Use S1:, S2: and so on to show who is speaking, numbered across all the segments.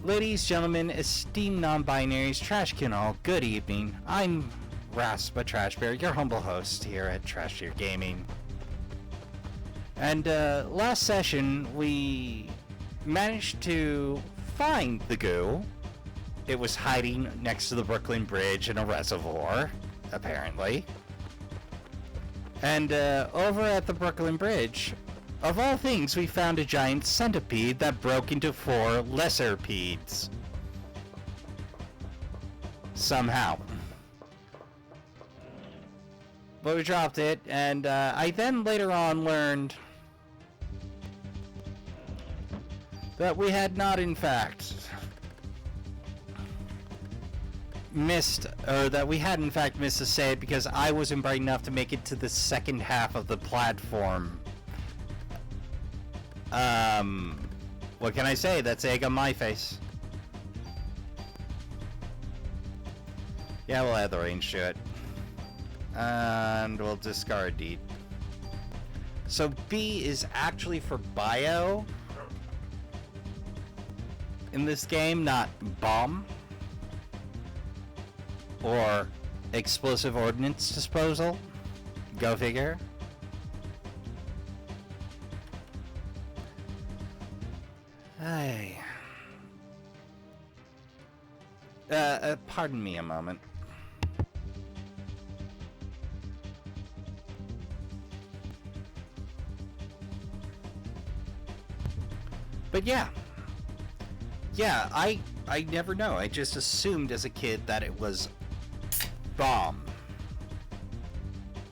S1: Ladies, gentlemen, esteemed non-binaries, trash can all, good evening. I'm Raspa Trashbear, your humble host here at Trash Bear Gaming. And last session, we managed to find the goo. It was hiding next to the Brooklyn Bridge in a reservoir, apparently. And over at the Brooklyn Bridge, of all things, we found a giant centipede that broke into 4 lesser pedes. Somehow. But we dropped it, and I then later on learned that we had not in fact missed, or that we had in fact missed a save because I wasn't bright enough to make it to the second half of the platform. What can I say? That's egg on my face. Yeah, we'll add the range to it. And we'll discard deed. So B is actually for bio in this game, not bomb or explosive ordnance disposal. Go figure. Hey. Pardon me a moment. But yeah, I never know. I just assumed as a kid that it was bomb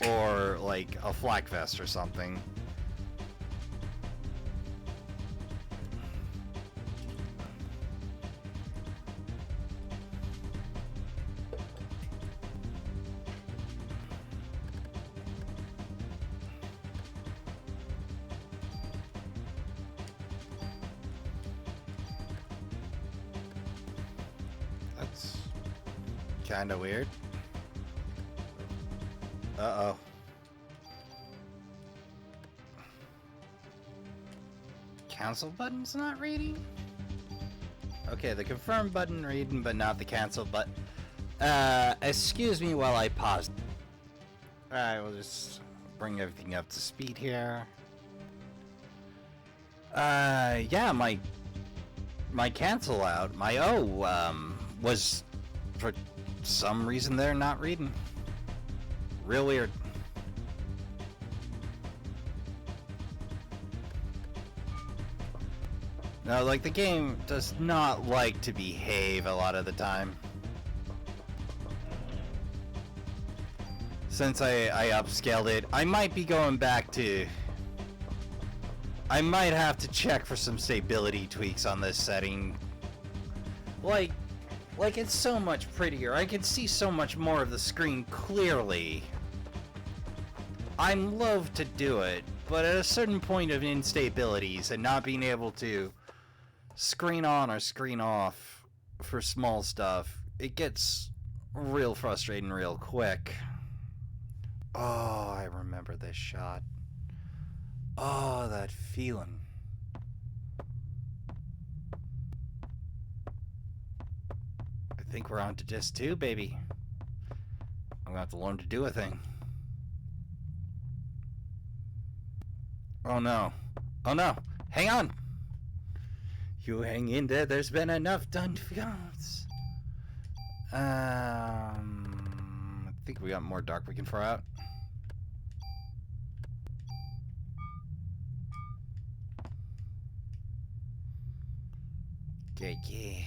S1: or like a flak vest or something. That's kind of weird. Uh-oh. Cancel button's not reading? Okay, the confirm button reading, but not the cancel button. Excuse me while I pause. Alright, we'll just bring everything up to speed here. Yeah, my cancel out, my O, was for some reason they're not reading. Real weird. No, like the game does not like to behave a lot of the time. Since I upscaled it, I might be going back to... I might have to check for some stability tweaks on this setting. Like it's so much prettier. I can see so much more of the screen clearly. I'm loath to do it, but at a certain point of instabilities and not being able to screen on or screen off for small stuff, it gets real frustrating real quick. Oh, I remember this shot. Oh, that feeling. I think we're on to disc 2, baby. I'm gonna have to learn to do a thing. Oh no. Oh no. Hang on. You hang in there. There's been enough done. I think we got more dark we can throw out. Yeah.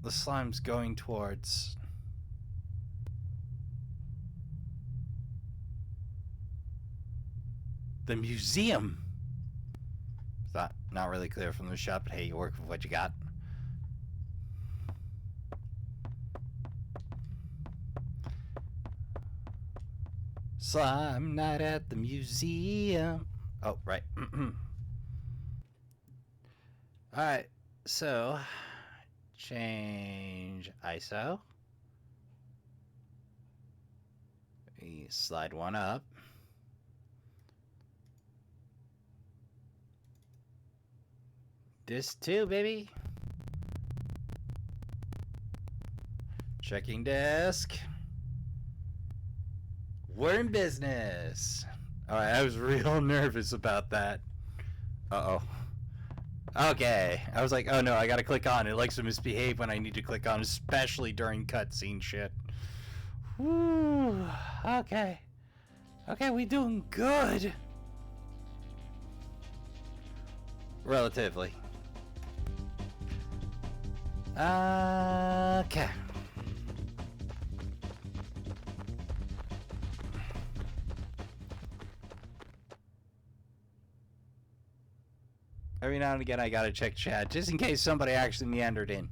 S1: The slime's going towards... the museum. Not really clear from the shot, but hey, you work with what you got. Slime night at the museum. Oh, right. Alright, so change ISO. We slide one up. Disc 2, baby. Checking desk. We're in business. Alright, I was real nervous about that. Uh-oh. Okay. I was like, oh no, I gotta click on. It likes to misbehave when I need to click on, especially during cutscene shit. Whew. Okay. Okay, we doing good. Relatively. Okay. Every now and again I gotta check chat, just in case somebody actually meandered in.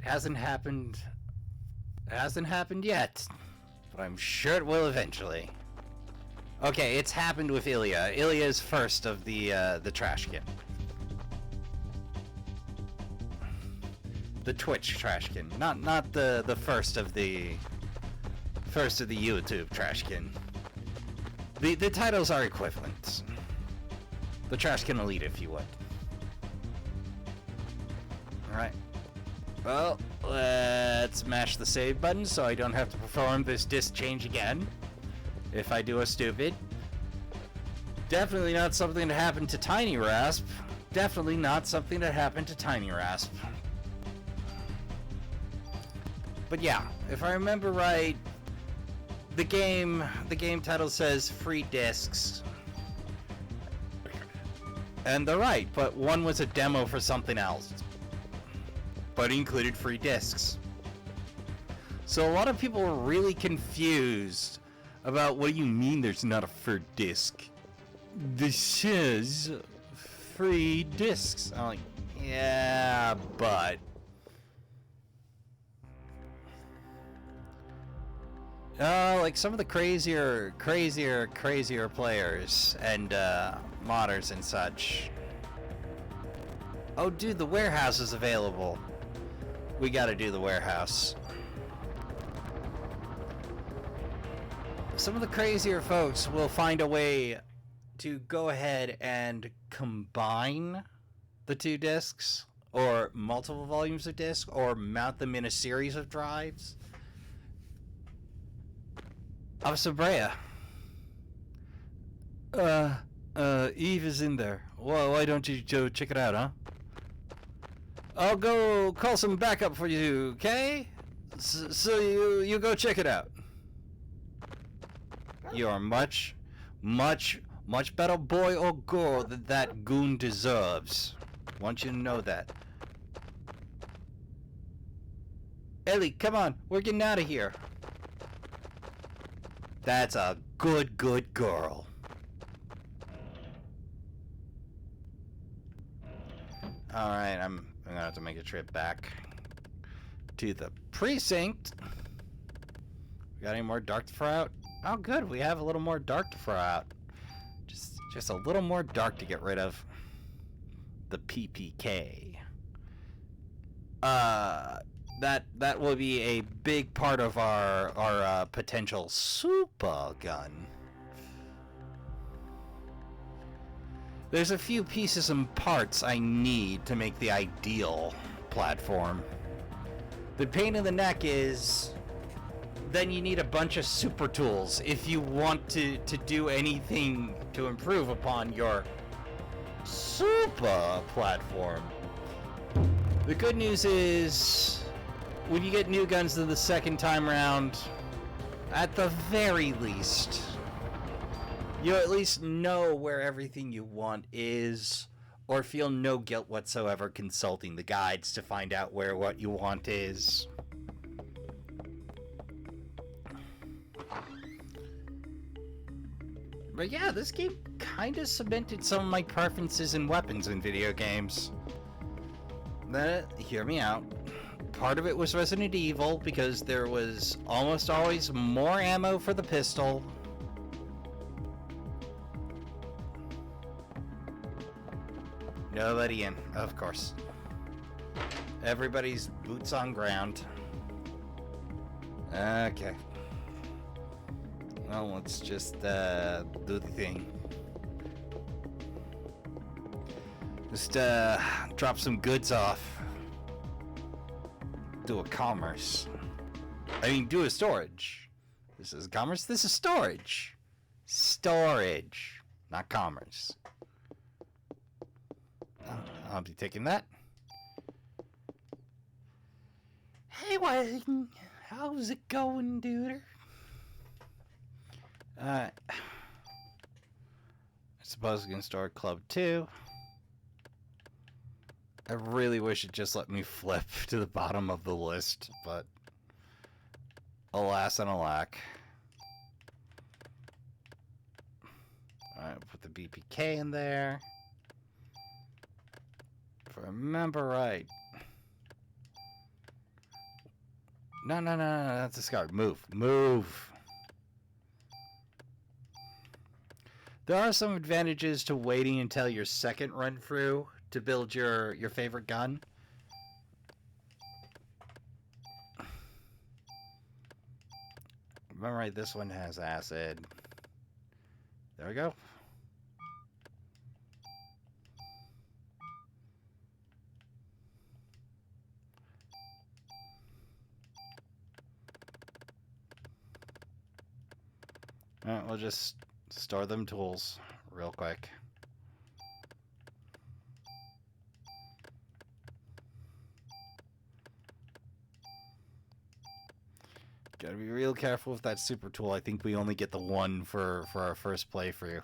S1: It hasn't happened. It hasn't happened yet, but I'm sure it will eventually. Okay, it's happened with Ilya. Ilya is first of the trashkin. The Twitch trashkin, not the first of the YouTube trashkin. The titles are equivalent. The Trashkin Elite, if you would. Alright. Well, let's mash the save button so I don't have to perform this disc change again. If I do a stupid. Definitely not something that happened to Tiny Rasp. Definitely not something that happened to Tiny Rasp. But yeah, if I remember right, the game title says free discs. And they're right, but one was a demo for something else. But it included free discs. So a lot of people were really confused about, what do you mean there's not a free disc? This says free discs. I'm like, yeah, but... like some of the crazier players and modders and such. Oh, dude, the warehouse is available. We gotta do the warehouse. Some of the crazier folks will find a way to go ahead and combine the two discs, or multiple volumes of disc, or mount them in a series of drives. Officer Brea. Eve is in there. Well, why don't you go check it out, huh? I'll go call some backup for you, okay? So you go check it out. You are much better boy or girl than that goon deserves. Want you to know that. Ellie, come on, we're getting out of here. That's a good girl. Alright, I'm gonna have to make a trip back to the precinct. We got any more dark to throw out? Oh good, we have a little more dark to throw out. Just a little more dark to get rid of. The PPK. That will be a big part of our potential super gun. There's a few pieces and parts I need to make the ideal platform. The pain in the neck is then you need a bunch of super tools if you want to do anything to improve upon your super platform. The good news is, when you get new guns the second time around, at the very least, you at least know where everything you want is, or feel no guilt whatsoever consulting the guides to find out where what you want is. But yeah, this game kinda cemented some of my preferences in weapons in video games. Hear me out. Part of it was Resident Evil, because there was almost always more ammo for the pistol. Nobody in, of course. Everybody's boots on ground. Okay. Well, let's just do the thing. Just drop some goods off. Do a commerce. I mean, do a storage. This is commerce. This is storage. Storage, not commerce. I'll be taking that. Hey, Wang. How's it going, dude? I suppose we can store Club 2. I really wish it just let me flip to the bottom of the list, but alas and alack. Alright, put the BPK in there. If I remember right. No, that's a discard. Move. There are some advantages to waiting until your second run through to build your favorite gun. Remember right, this one has acid. There we go. Alright, we'll just store them tools real quick. Gotta be real careful with that super tool. I think we only get the one for our first playthrough.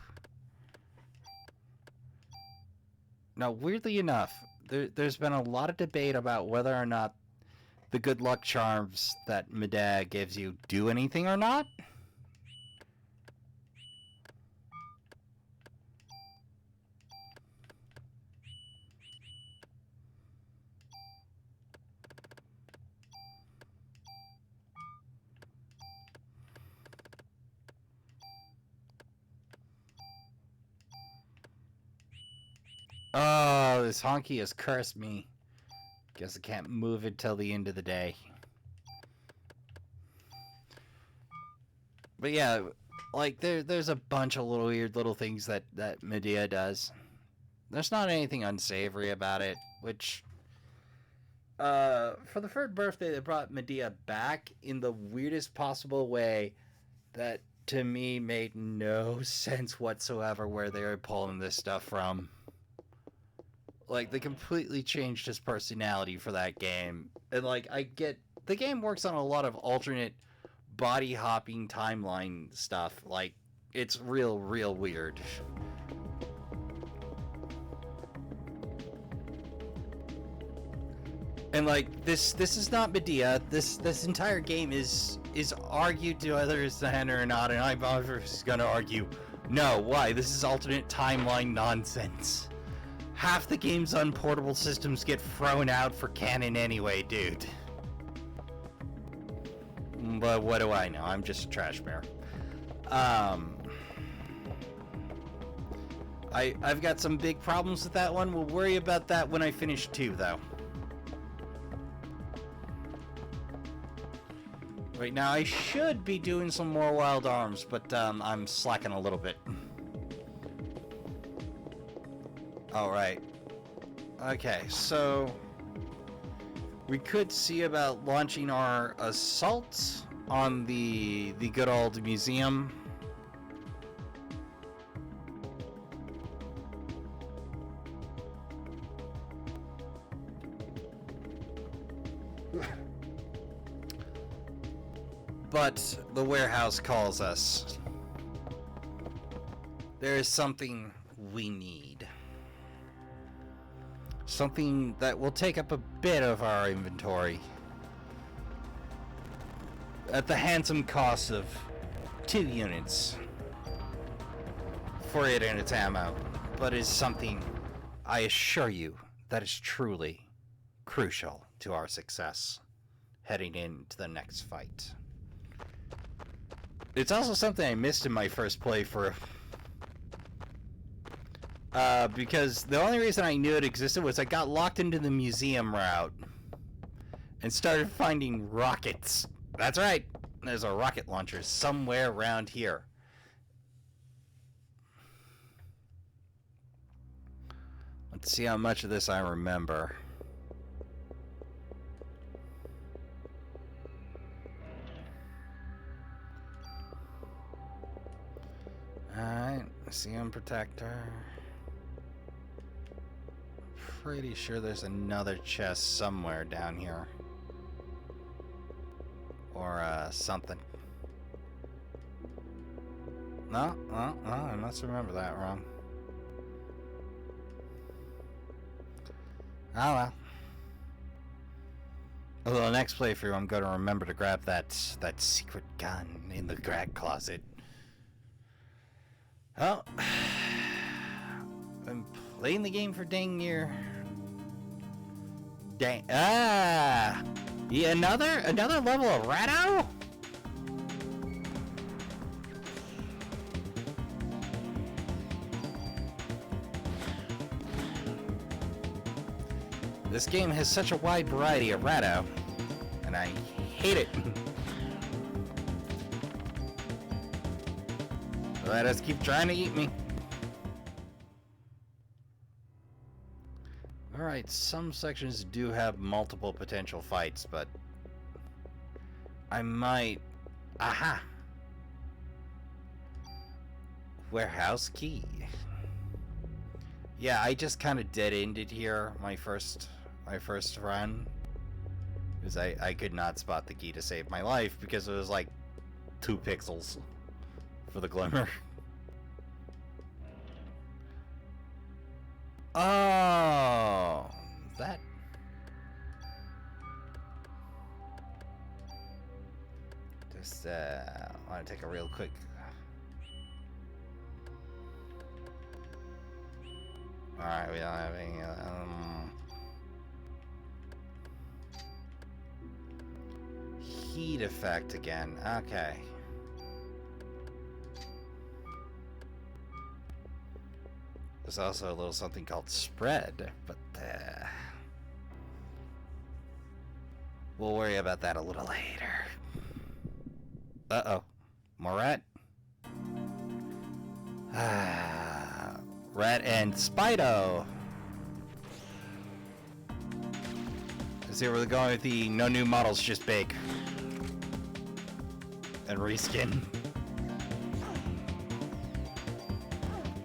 S1: Now, weirdly enough, there's been a lot of debate about whether or not the good luck charms that Medea gives you do anything or not. Oh, this honky has cursed me. Guess I can't move it till the end of the day. But yeah, like there's a bunch of little weird little things that Medea does. There's not anything unsavory about it, which for the third birthday they brought Medea back in the weirdest possible way that to me made no sense whatsoever where they were pulling this stuff from. Like, they completely changed his personality for that game. And, like, I get... The game works on a lot of alternate body-hopping timeline stuff. Like, it's real weird. And, like, this is not Medea. This entire game is argued to whether it's the Henna or not, and I'm just gonna argue, no, why? This is alternate timeline nonsense. Half the game's unportable systems get thrown out for canon anyway, dude. But what do I know? I'm just a trash bear. I've got some big problems with that one. We'll worry about that when I finish 2, though. Right now, I should be doing some more Wild Arms, but I'm slacking a little bit. Alright. Okay, so we could see about launching our assault on the good old museum. But the warehouse calls us. There is something we need. Something that will take up a bit of our inventory. At the handsome cost of 2 units for it and its ammo. But is something, I assure you, that is truly crucial to our success heading into the next fight. It's also something I missed in my first playthrough. Because the only reason I knew it existed was I got locked into the museum route and started finding rockets. That's right, there's a rocket launcher somewhere around here. Let's see how much of this I remember. Alright, CM Protector. Pretty sure there's another chest somewhere down here. Or, something. No, I must remember that wrong. Oh well. Although next playthrough I'm going to remember to grab that secret gun in the grad closet. Oh. I'm playing the game for dang near. Dang. Ah! Yeah, another level of Ratto? This game has such a wide variety of Ratto, and I hate it. Let us keep trying to eat me. Alright, some sections do have multiple potential fights, but I might... Aha! Warehouse key. Yeah, I just kind of dead-ended here my first run. Because I could not spot the key to save my life because it was like 2 pixels for the glimmer. Oh, that... Just, I want to take a real quick... Alright, we don't have any, heat effect again, okay. There's also a little something called spread, but we'll worry about that a little later. Uh-oh. More rat? Rat and Spido! Let's see where we're going with the no new models, just bake. And reskin.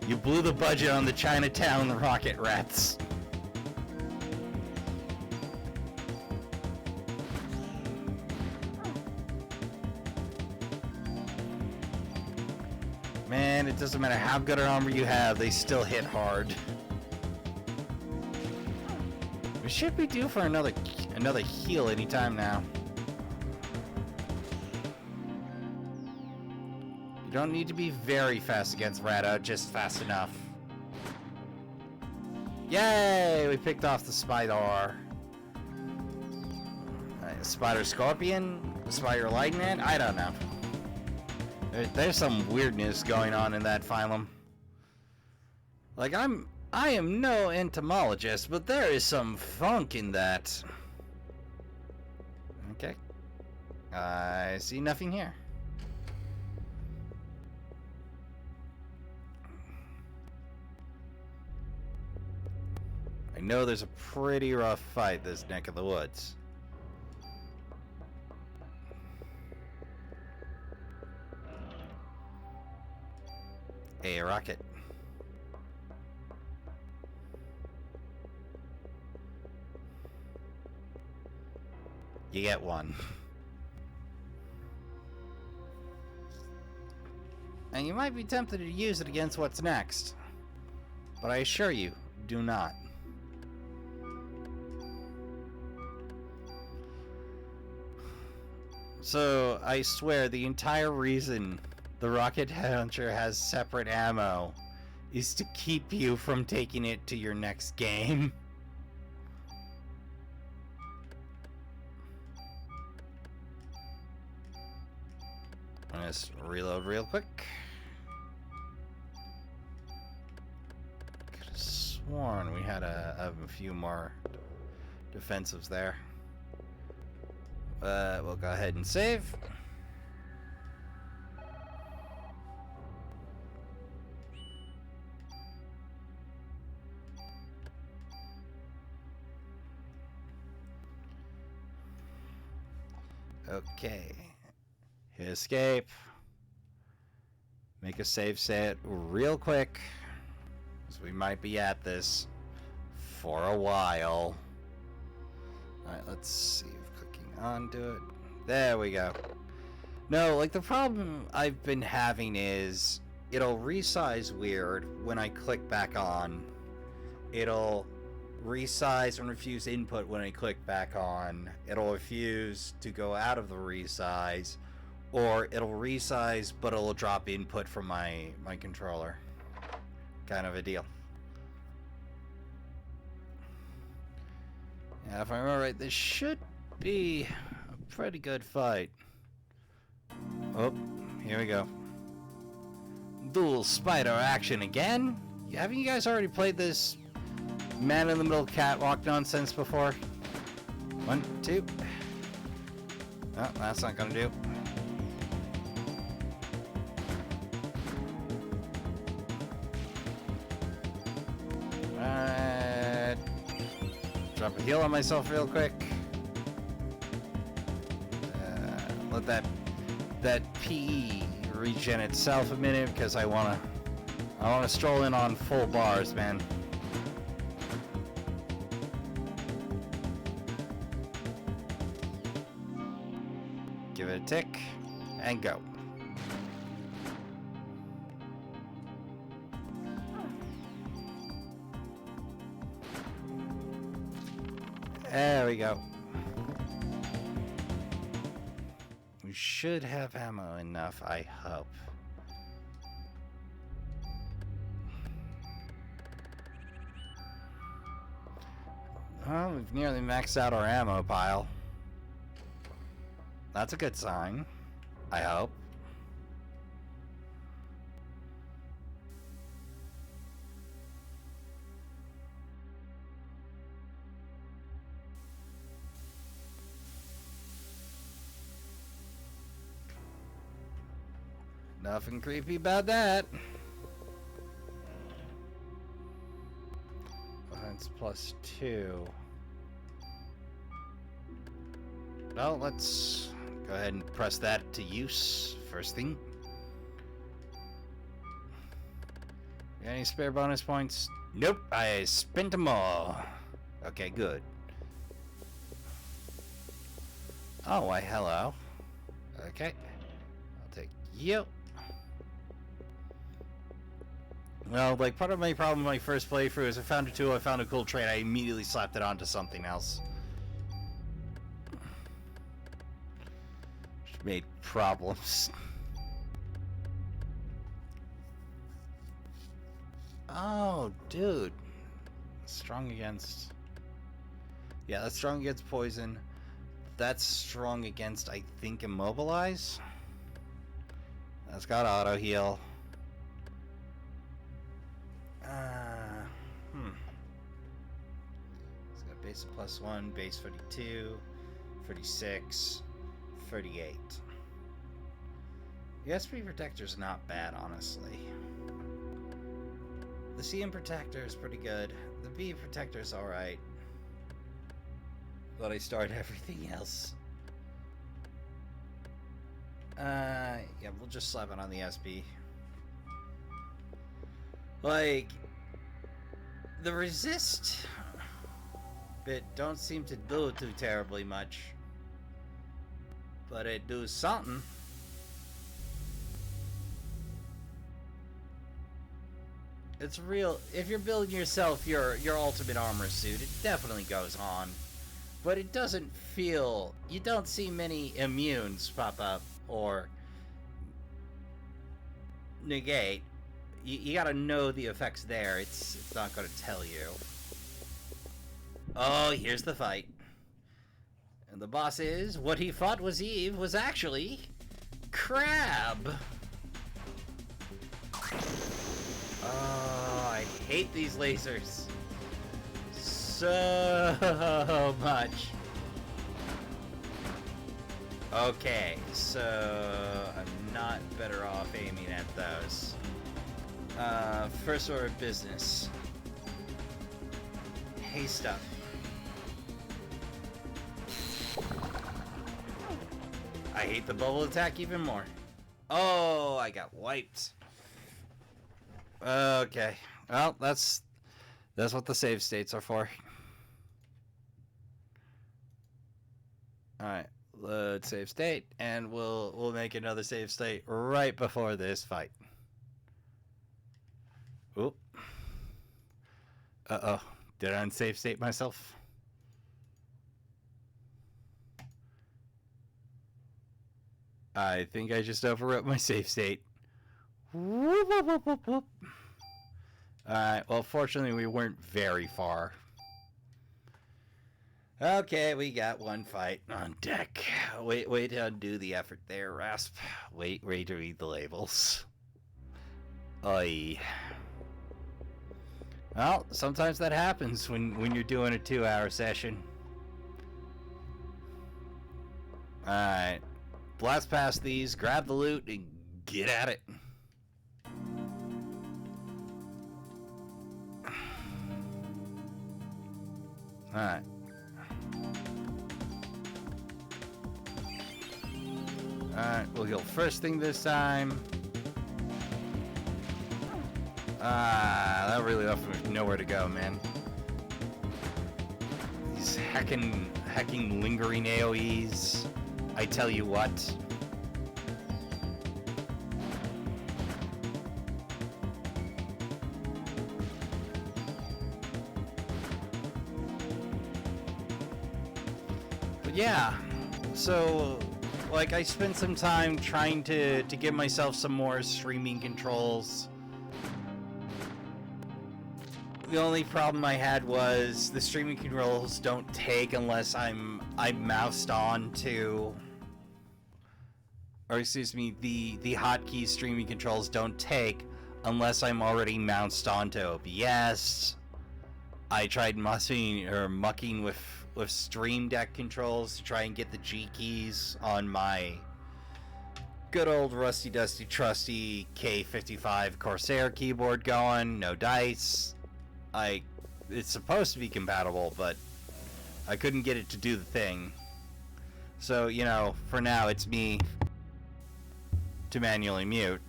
S1: You blew the budget on the Chinatown rocket rats. Man, it doesn't matter how good an armor you have, they still hit hard. We should be due for another heal anytime now. You don't need to be very fast against Ratto, just fast enough. Yay! We picked off the Spider. Spider Scorpion? Spider Lightning? I don't know. There's some weirdness going on in that phylum. Like, I am no entomologist, but there is some funk in that. Okay. I see nothing here. I know there's a pretty rough fight this neck of the woods. A rocket. You get one. And you might be tempted to use it against what's next. But I assure you, do not. So, I swear, the entire reason the rocket launcher has separate ammo is to keep you from taking it to your next game. I'm gonna just reload real quick. Could have sworn we had a few more defensives there. We'll go ahead and save. Okay. Hit escape. Make a save set real quick. Because we might be at this for a while. Alright, let's see if clicking onto it. There we go. No, like the problem I've been having is it'll resize weird when I click back on. It'll resize and refuse input when I click back on. It'll refuse to go out of the resize, or it'll resize but it'll drop input from my controller. Kind of a deal. Yeah, if I remember right, this should be a pretty good fight. Oh, here we go. Dual spider action again? Haven't you guys already played this man-in-the-middle catwalk nonsense before? 1, 2. Oh, that's not gonna do. Alright. Drop a heal on myself real quick. Let that PE regen itself a minute, because I wanna stroll in on full bars, man. Give it a tick, and go. There we go. We should have ammo enough, I hope. Well, we've nearly maxed out our ammo pile. That's a good sign, I hope. Nothing creepy about that. That's +2. Well, let's go ahead and press that to use first thing. Got any spare bonus points? Nope, I spent them all. Okay, good. Oh, why, hello. Okay, I'll take you. Well, like, part of my problem in my first playthrough is I found a tool, I found a cool trait, I immediately slapped it onto something else. Which made problems. Oh, dude. Strong against... Yeah, that's strong against poison. That's strong against, I think, immobilize. That's got auto heal. It's got base of +1, base 32, 36, 38. The SP Protector's not bad, honestly. The CM Protector is pretty good. The B Protector's alright. But I start everything else. Yeah, we'll just slap it on the SP. Like, the resist bit don't seem to do too terribly much, but it does something. It's real. If you're building yourself your ultimate armor suit, it definitely goes on, but it doesn't feel. You don't see many immunes pop up or negate. You gotta know the effects there. It's not gonna tell you. Oh, here's the fight. And the boss is, what he thought was Eve was actually Crab. Oh, I hate these lasers so much. Okay, so I'm not better off aiming at those. First order of business. Haste up. I hate the bubble attack even more. Oh, I got wiped. Okay. Well, that's what the save states are for. Alright, load save state, and we'll make another save state right before this fight. Oop. Uh-oh. Did I unsave state myself? I think I just overwrote my save state. Whoop, whoop, whoop, whoop, whoop. Alright, well, fortunately we weren't very far. Okay, we got one fight on deck. Wait to undo the effort there, Rasp. Wait to read the labels. Oi. Well, sometimes that happens when you're doing a 2-hour session. Alright. Blast past these, grab the loot, and get at it. Alright. Alright, we'll heal first thing this time. That really left me nowhere to go, man. These hecking lingering AoEs. I tell you what. But yeah, so like I spent some time trying to give myself some more streaming controls. The only problem I had was the streaming controls don't take unless I'm moused on to, or excuse me, the hotkey streaming controls don't take unless I'm already moused onto OBS. I tried mucking with Stream Deck controls to try and get the G keys on my good old rusty dusty trusty K55 Corsair keyboard going. No dice. It's supposed to be compatible, but I couldn't get it to do the thing. So, you know, for now it's me to manually mute.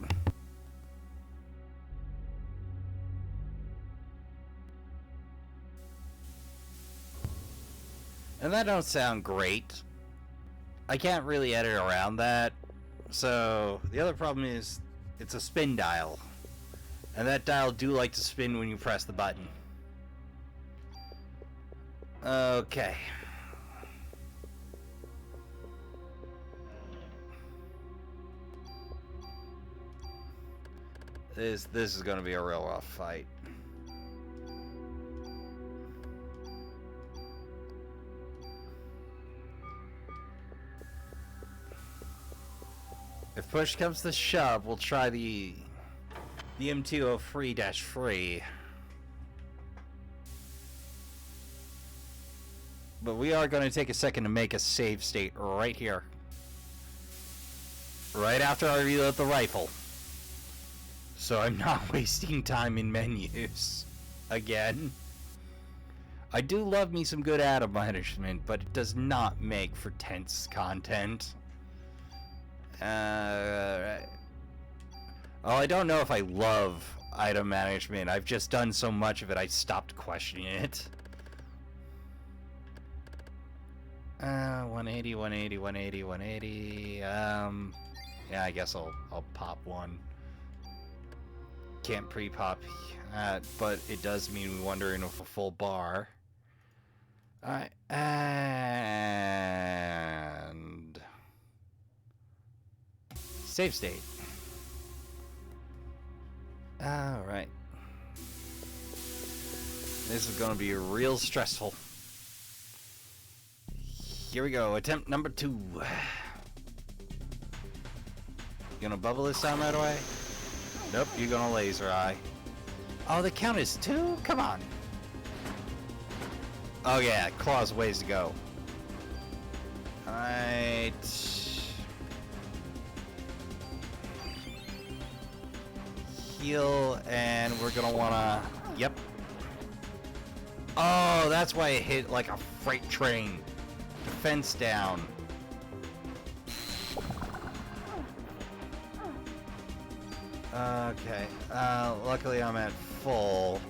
S1: And that don't sound great. I can't really edit around that. So, the other problem is it's a spin dial. And that dial do like to spin when you press the button. Okay. This is gonna be a real rough fight. If push comes to shove, we'll try the M203-3. But we are going to take a second to make a save state right here. Right after I reload the rifle. So I'm not wasting time in menus. Again. I do love me some good atom management, but it does not make for tense content. Right. Oh, I don't know if I love item management. I've just done so much of it, I stopped questioning it. 180, 180, 180, 180. Yeah, I guess I'll pop one. Can't pre-pop, but it does mean we wander in with a full bar. Alright, and save state. Alright. This is gonna be real stressful. Here we go, attempt number 2. You gonna bubble this time right away? Nope, you're gonna laser eye. Oh, the count is 2? Come on. Oh yeah, claws ways to go. Alright. Heal, and we're gonna wanna... Yep. Oh, that's why it hit like a freight train. Defense down. Okay. Luckily I'm at full.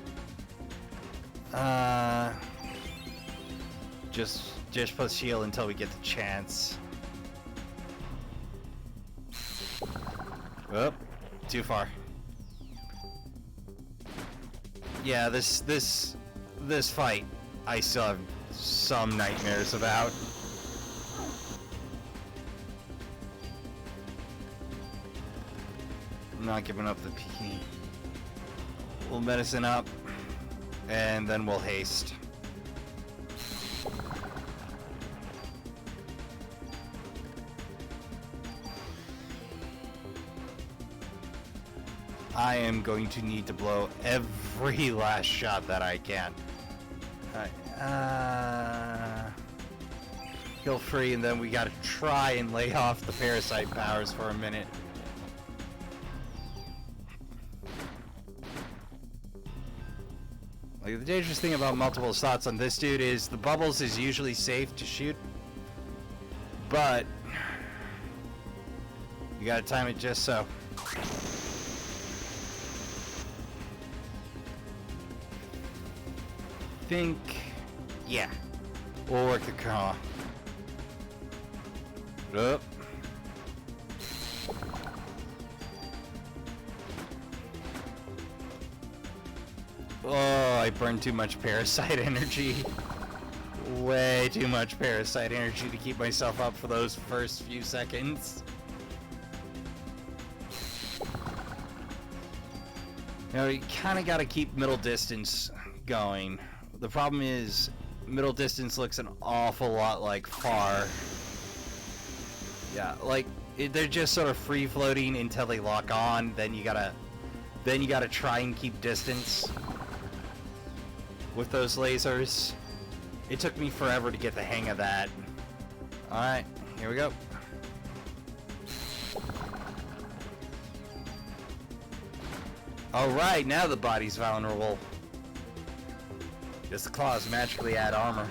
S1: Just put shield until we get the chance. Oh, too far. Yeah, this fight I still have some nightmares about. I'm not giving up the P. We'll medicine up, and then we'll haste. I am going to need to blow every last shot that I can. Heal free, and then we gotta try and lay off the parasite powers for a minute. Like, the dangerous thing about multiple shots on this dude is the bubbles is usually safe to shoot, but you gotta time it just so. Yeah, we'll work the car. Up. Oh, I burned too much parasite energy. Way too much parasite energy to keep myself up for those first few seconds. You know, you kind of got to keep middle distance going. The problem is, middle distance looks an awful lot like far. Yeah, like they're just sort of free floating until they lock on. Then you gotta try and keep distance with those lasers. It took me forever to get the hang of that. All right, here we go. All right, now the body's vulnerable. Just the claws magically add armor.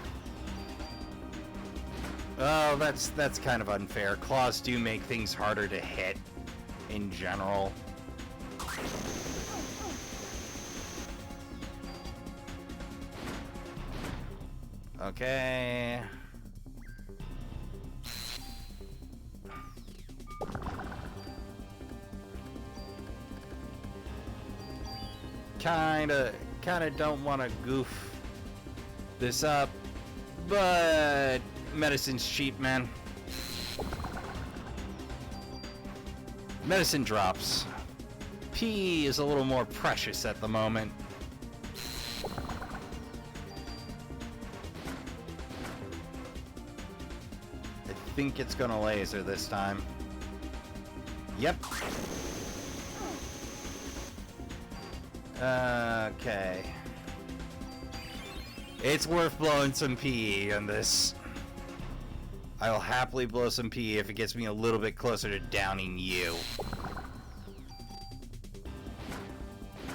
S1: Oh, that's kind of unfair. Claws do make things harder to hit in general. Okay. Kinda don't want to goof this up, but medicine's cheap, man. Medicine drops. P is a little more precious at the moment. I think it's gonna laser this time. Yep. Okay. It's worth blowing some PE on this. I'll happily blow some PE if it gets me a little bit closer to downing you.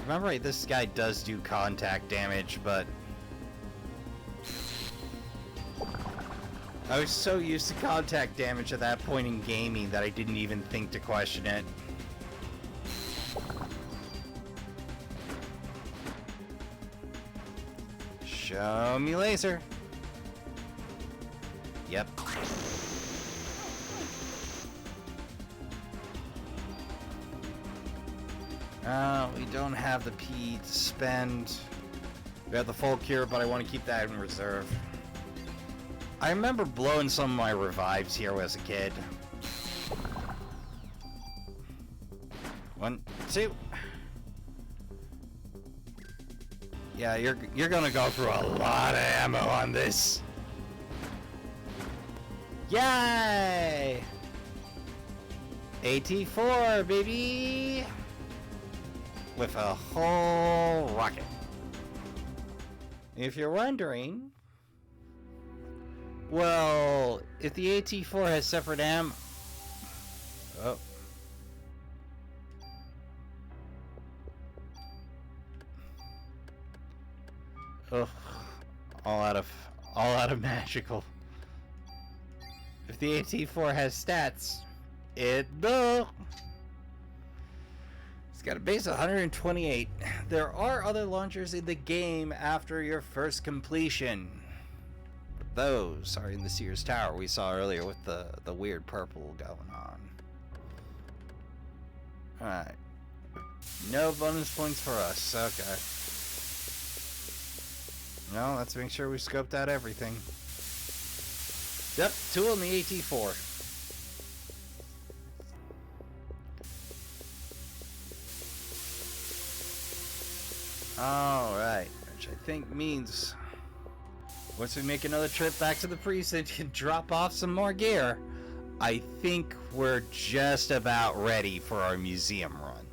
S1: Remember, right, this guy does do contact damage, but I was so used to contact damage at that point in gaming that I didn't even think to question it. Show me laser. Yep. We don't have the P to spend. We have the full cure, but I want to keep that in reserve. I remember blowing some of my revives here as a kid. 1, 2. Yeah, you're gonna go through a lot of ammo on this. Yay! AT4, baby! With a whole rocket. If you're wondering, well, if the AT4 has separate ammo... Oh. Ugh. All out of magical. If the AT4 has stats, it's got a base of 128. There are other launchers in the game after your first completion. Those are in the Sears Tower we saw earlier with the weird purple going on. Alright. No bonus points for us. Okay. No, let's make sure we scoped out everything. Yep, tool in the AT4. Alright, which I think means once we make another trip back to the precinct and drop off some more gear, I think we're just about ready for our museum run.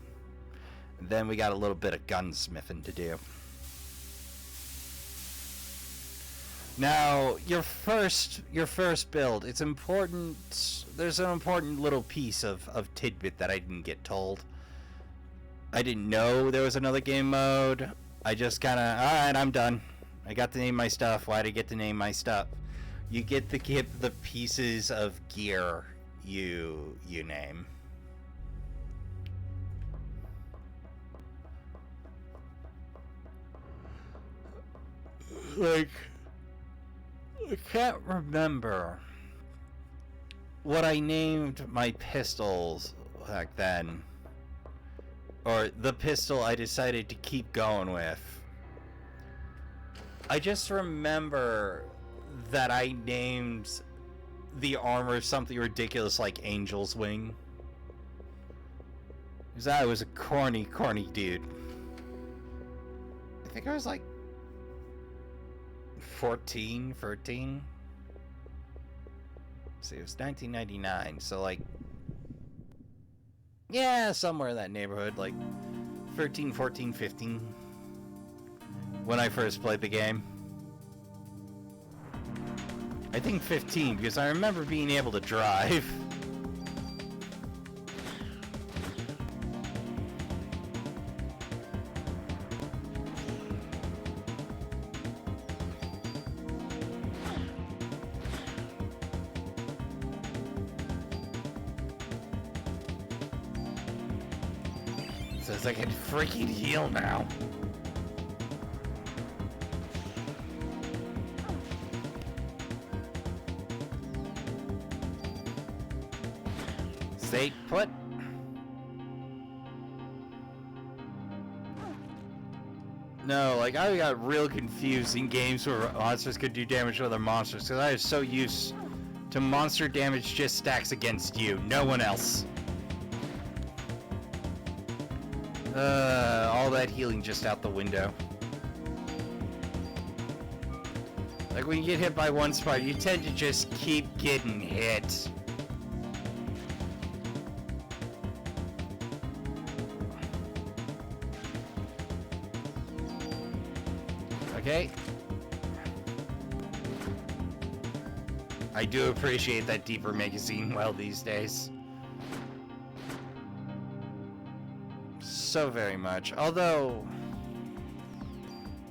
S1: And then we got a little bit of gunsmithing to do. Now, your first build, it's important. There's an important little piece of tidbit that I didn't get told. I didn't know there was another game mode. I just kind of, alright, I'm done. I got to name my stuff. Why'd I get to name my stuff? You get to keep the pieces of gear you name. Like, I can't remember what I named my pistols back then. Or the pistol I decided to keep going with. I just remember that I named the armor something ridiculous like Angel's Wing. Because I was a corny dude. I think I was like 14, 13. See, it was 1999, so like, yeah, somewhere in that neighborhood, like 13, 14, 15, when I first played the game. I think 15, because I remember being able to drive. Says I can freaking heal now. Stay put. No, like I got real confused in games where monsters could do damage to other monsters because I was so used to monster damage just stacks against you, no one else. All that healing just out the window. Like when you get hit by one spider, you tend to just keep getting hit. Okay. I do appreciate that deeper magazine well these days. So very much. Although,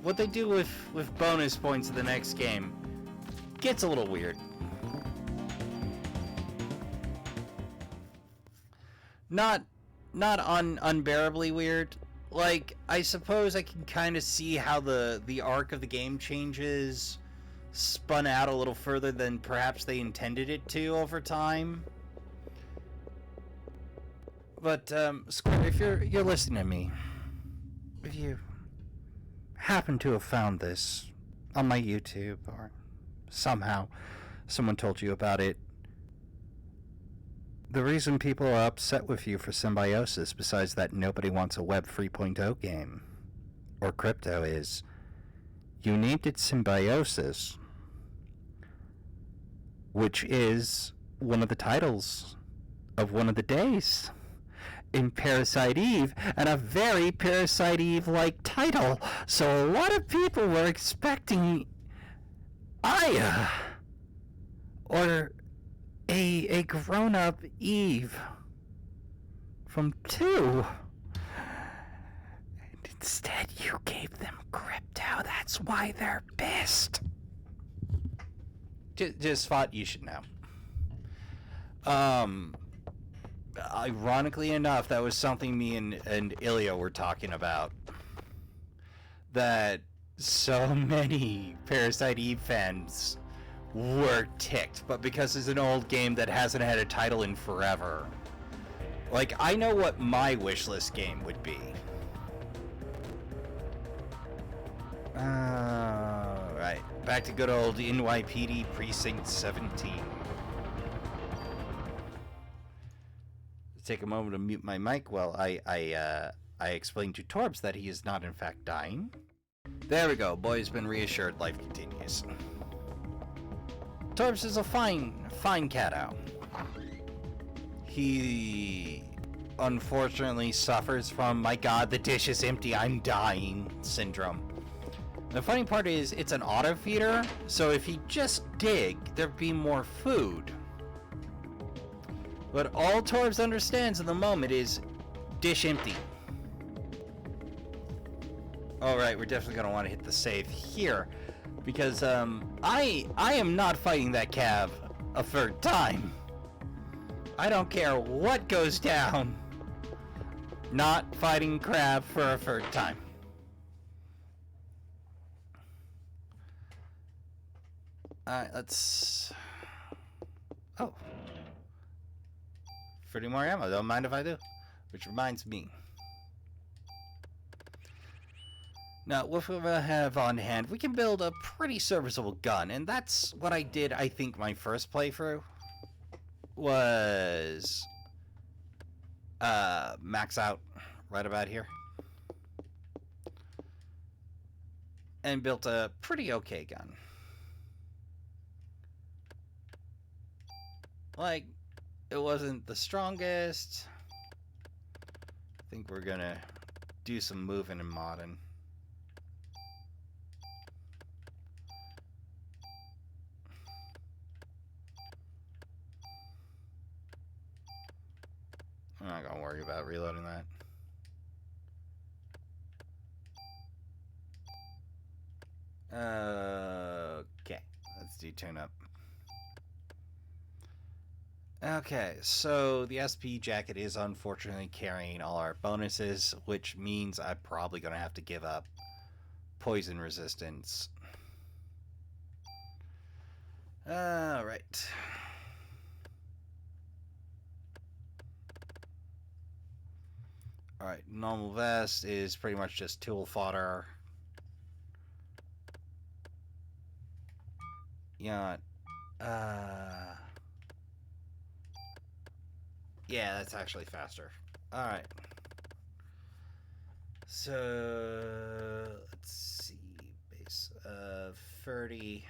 S1: what they do with bonus points in the next game gets a little weird. Not unbearably weird. Like, I suppose I can kind of see how the arc of the game changes spun out a little further than perhaps they intended it to over time. But, Square, if you're listening to me, if you happen to have found this on my YouTube, or somehow someone told you about it, the reason people are upset with you for Symbiosis, besides that nobody wants a Web 3.0 game, or crypto, is you named it Symbiosis, which is one of the titles of one of the days in Parasite Eve, and a very Parasite Eve-like title. So a lot of people were expecting Aya, or a grown-up Eve from 2. And instead you gave them crypto. That's why they're pissed. Just thought you should know. ironically enough, that was something me and Ilya were talking about. That so many Parasite Eve fans were ticked, but because it's an old game that hasn't had a title in forever. Like, I know what my wishlist game would be. Alright, back to good old NYPD Precinct 17. Take a moment to mute my mic while I explain to Torbs that he is not in fact dying. There we go, boy's been reassured, life continues. Torbs is a fine cat owl. He unfortunately suffers from, my god, the dish is empty, I'm dying syndrome. The funny part is, it's an auto feeder, so if he just dig, there'd be more food. But all Torbs understands in the moment is dish empty. Alright, we're definitely going to want to hit the save here. Because I am not fighting that cav a third time. I don't care what goes down. Not fighting crab for a third time. Alright, let's... Oh. 30 more ammo, don't mind if I do. Which reminds me. Now, what we have on hand, we can build a pretty serviceable gun. And that's what I did, I think, my first playthrough. Was... max out right about here. And built a pretty okay gun. Like... It wasn't the strongest. I think we're gonna do some moving and modding. I'm not gonna worry about reloading that. Okay, let's do tune up. Okay, so the SP jacket is unfortunately carrying all our bonuses, which means I'm probably going to have to give up poison resistance. Alright. Alright, normal vest is pretty much just tool fodder. Yeah, yeah, that's actually faster. Alright. So, let's see. Base of 30.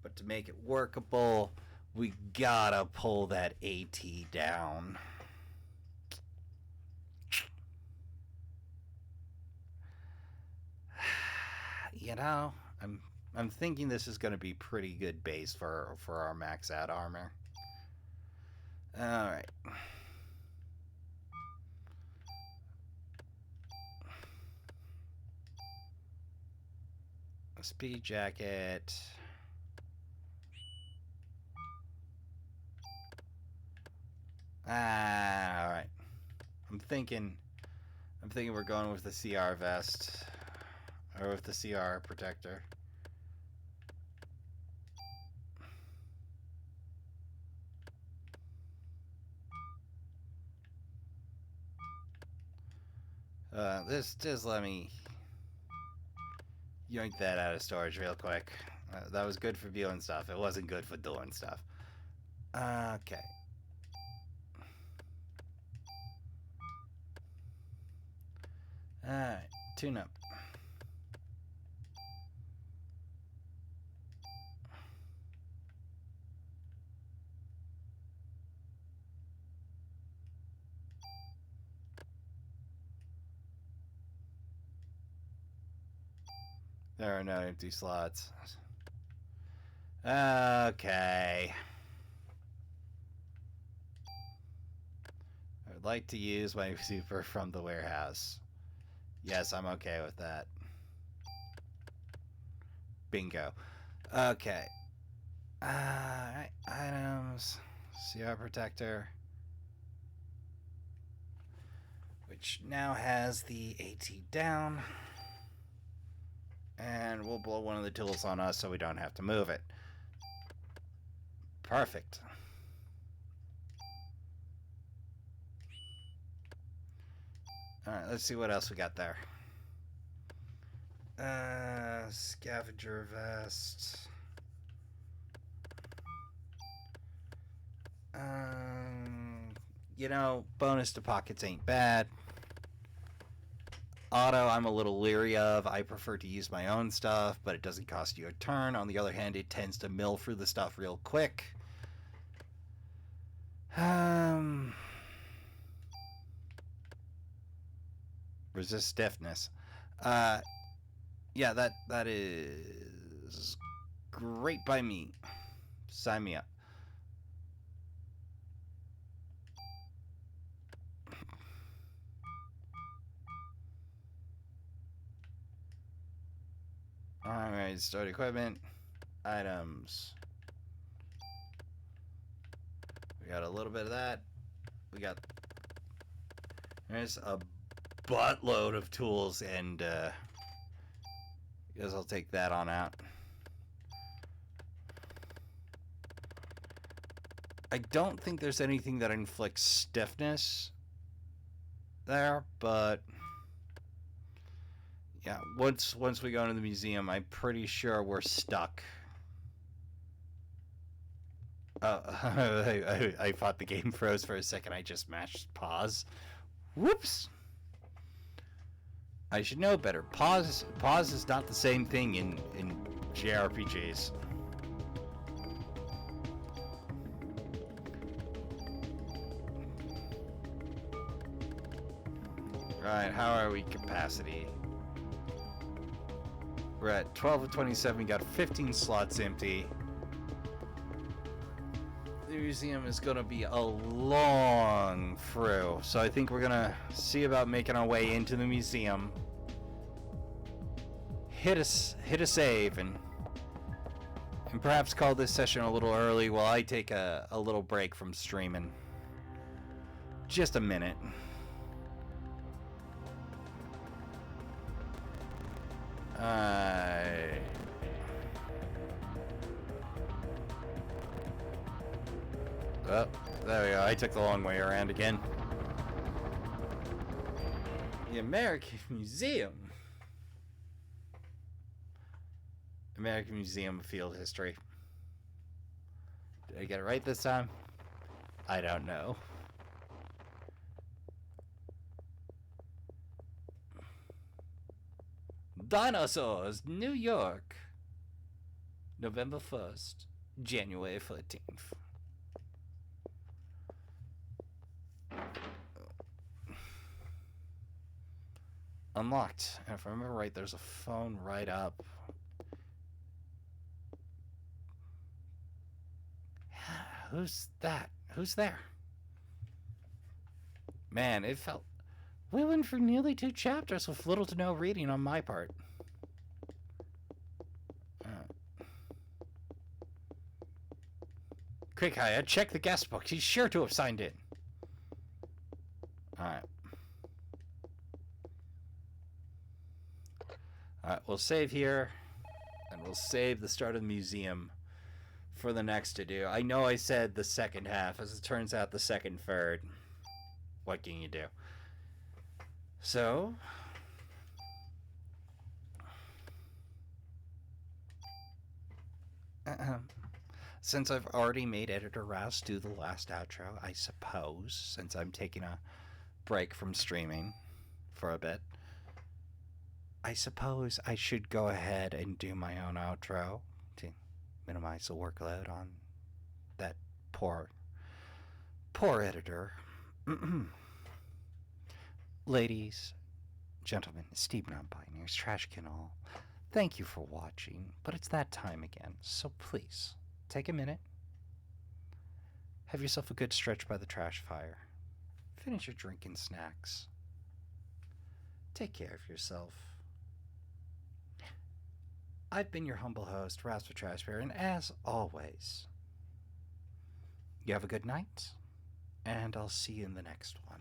S1: But to make it workable, we gotta pull that AT down. You know, I'm thinking this is gonna be pretty good base for our max out armor. Alright. Speed jacket. Alright. I'm thinking we're going with the CR vest. Or with the CR protector. Just let me yoink that out of storage real quick. That was good for viewing stuff. It wasn't good for doing stuff. Okay. Alright, tune up. There are no empty slots. Okay. I would like to use my super from the warehouse. Yes, I'm okay with that. Bingo. Okay. Alright, items. CR protector. which now has the AT down. And we'll blow one of the tools on us so we don't have to move it. Perfect. Alright, let's see what else we got there. Scavenger vest. You know, bonus to pockets ain't bad. Auto, I'm a little leery of. I prefer to use my own stuff, but it doesn't cost you a turn. On the other hand, it tends to mill through the stuff real quick. Resist stiffness. Yeah, that is great by me. Sign me up. Alright, start equipment. Items. We got a little bit of that. We got... There's a buttload of tools, and I guess I'll take that on out. I don't think there's anything that inflicts stiffness there, but yeah, once we go into the museum, I'm pretty sure we're stuck. I thought the game froze for a second. I just mashed pause. Whoops. I should know better. Pause is not the same thing in JRPGs. Right, how are we capacity? We're at 12 of 27. We got 15 slots empty. The museum is going to be a long through, so I think we're going to see about making our way into the museum. Hit a save and perhaps call this session a little early while I take a little break from streaming. Just a minute. Oh, there we go. I took the long way around again. The American Museum. American Museum of Field History. Did I get it right this time? I don't know. Dinosaurs, New York. November 1st, January 14th. Unlocked. And if I remember right, there's a phone right up. Who's that? Who's there? Man, it felt... We went for nearly 2 chapters with little to no reading on my part. Quick, Haya, check the guest book. He's sure to have signed in. Alright. Alright, we'll save here. And we'll save the start of the museum for the next to do. I know I said the second half. As it turns out, the second third. What can you do? So... Since I've already made Editor Rouse do the last outro, I suppose, since I'm taking a break from streaming for a bit, I suppose I should go ahead and do my own outro to minimize the workload on that poor editor. Ladies, gentlemen, esteemed non-binaries, trash can all, thank you for watching, but it's that time again, so please, take a minute, have yourself a good stretch by the trash fire, finish your drink and snacks, take care of yourself. I've been your humble host, Raspa Trashbear, and as always, you have a good night, and I'll see you in the next one.